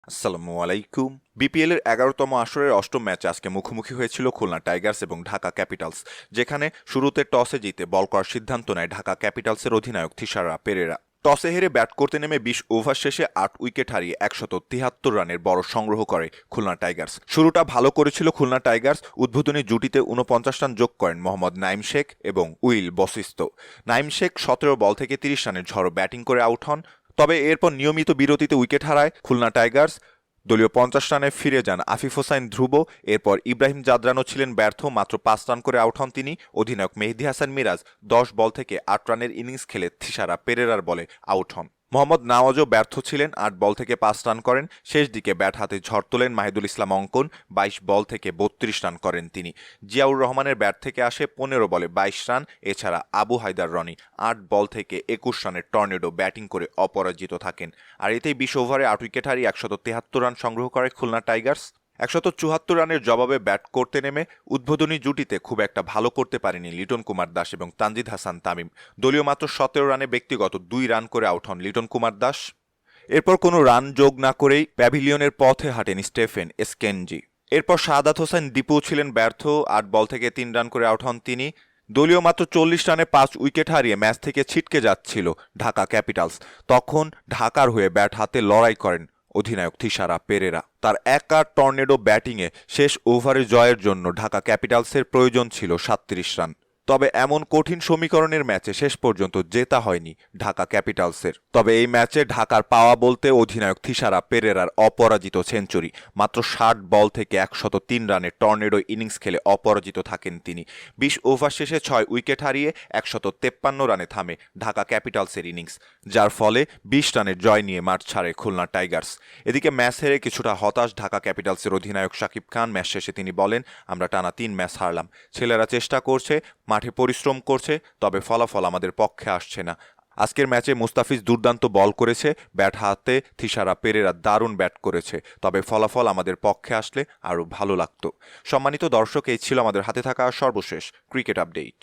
আসসালামু আলাইকুম। বিপিএলের ১১তম আসরের অষ্টম ম্যাচে আজকে মুখোমুখি হয়েছিল খুলনা টাইগার্স এবং ঢাকা ক্যাপিটালস, যেখানে শুরুতে টসে জিতে বল করার সিদ্ধান্ত নেয় ঢাকা ক্যাপিটালসের অধিনায়ক থিসারা পেরেরা। টসে হেরে ব্যাট করতে নেমে ২০ ওভার শেষে ৮ উইকেট হারিয়ে ১৭৩ রানের বড় সংগ্রহ করে খুলনা টাইগার্স। শুরুটা ভালো করেছিল খুলনা টাইগার্স। উদ্বোধনী জুটিতে ৪৯ রান যোগ করেন মোহাম্মদ নাইম শেখ এবং উইল বশিষ্ট। নাইম শেখ ১৭ বল থেকে ৩০ রানের ঝড়ো ব্যাটিং করে আউট হন। তবে এরপর নিয়মিত বিরতিতে উইকেট হারায় খুলনা টাইগার্স। দলীয় ৫০ রানে ফিরে যান আফিফ হোসাইন ধ্রুব। এরপর ইব্রাহিম জাদরানও ছিলেন ব্যর্থ, মাত্র ৫ রান করে আউট হন তিনি। অধিনায়ক মেহেদী হাসান মিরাজ ১০ বল থেকে ৮ রানের ইনিংস খেলে থিসারা পেরেরার বলে আউট হন। মোহাম্মদ নওয়াজও ব্যর্থ ছিলেন, ৮ বল থেকে ৫ রান করেন। শেষ দিকে ব্যাট হাতে ঝড় তোলেন মাহিদুল ইসলাম অঙ্কন, ২২ বল থেকে ৩২ রান করেন তিনি। জিয়াউর রহমানের ব্যাট থেকে আসে ১৫ বলে ২২ রান। এছাড়া আবু হায়দার রনি ৮ বল থেকে ২১ রানের টর্নেডো ব্যাটিং করে অপরাজিত থাকেন। আর এতেই ২০ ওভারে ৮ উইকেট হারিয়ে ১৭৩ রান সংগ্রহ করে খুলনা টাইগার্স। ১৭৪ রানের জবাবে ব্যাট করতে নেমে উদ্বোধনী জুটিতে খুব একটা ভালো করতে পারেনি লিটন কুমার দাস এবং তানজিদ হাসান তামিম। দলীয় মাত্র ১৭ রানে ব্যক্তিগত ২ রান করে আউট হন লিটন কুমার দাস। এরপর কোনো রান যোগ না করেই প্যাভিলিয়নের পথে হাঁটেন স্টেফেন এসকেনজি। এরপর সাদাত হোসেন দীপু ছিলেন ব্যর্থ, ৮ বল থেকে ৩ রান করে আউট হন তিনি। দলীয় মাত্র ৪০ রানে ৫ উইকেট হারিয়ে ম্যাচ থেকে ছিটকে যাচ্ছিল ঢাকা ক্যাপিটালস। তখন ঢাকার হয়ে ব্যাট হাতে লড়াই করেন অধিনায়ক থিসারা পেরেরা। তার একা টর্নেডো ব্যাটিংয়ে শেষ ওভারে জয়ের জন্য ঢাকা ক্যাপিটালসের প্রয়োজন ছিল ৩৭ রান। তবে এমন কঠিন সমীকরণের ম্যাচে শেষ পর্যন্ত জেতা হয়নি ঢাকা ক্যাপিটালসের। তবে এই ম্যাচে ঢাকার পাওয়া বলতে অধিনায়ক থিসারা পেরেরার অপরাজিত সেঞ্চুরি। মাত্র ৬০ বল থেকে ১০৩ রানের টর্নেডো ইনিংস খেলে অপরাজিত থাকেন তিনি। ২০ ওভার শেষে ৬ উইকেট হারিয়ে ১৫৩ রানে থামে ঢাকা ক্যাপিটালসের ইনিংস, যার ফলে ২০ রানের জয় নিয়ে মাঠ ছাড়ে খুলনা টাইগার্স। এদিকে ম্যাচ হেরে কিছুটা হতাশ ঢাকা ক্যাপিটালসের অধিনায়ক শাকিব খান। ম্যাচ শেষে তিনি বলেন, আমরা টানা ৩ ম্যাচ হারলাম। ছেলেরা চেষ্টা করছে, মাঠে পরিশ্রম করছে, তবে ফলাফল আমাদের পক্ষে আসছে না। আজকের ম্যাচে মুস্তাফিজ দুর্দান্ত বল করেছে, ব্যাট হাতে থিসারা পেরেরা দারুণ ব্যাট করেছে, তবে ফলাফল আমাদের পক্ষে আসলে আরও ভালো লাগতো। সম্মানিত দর্শক, এই ছিল আমাদের হাতে থাকা সর্বশেষ ক্রিকেট আপডেট।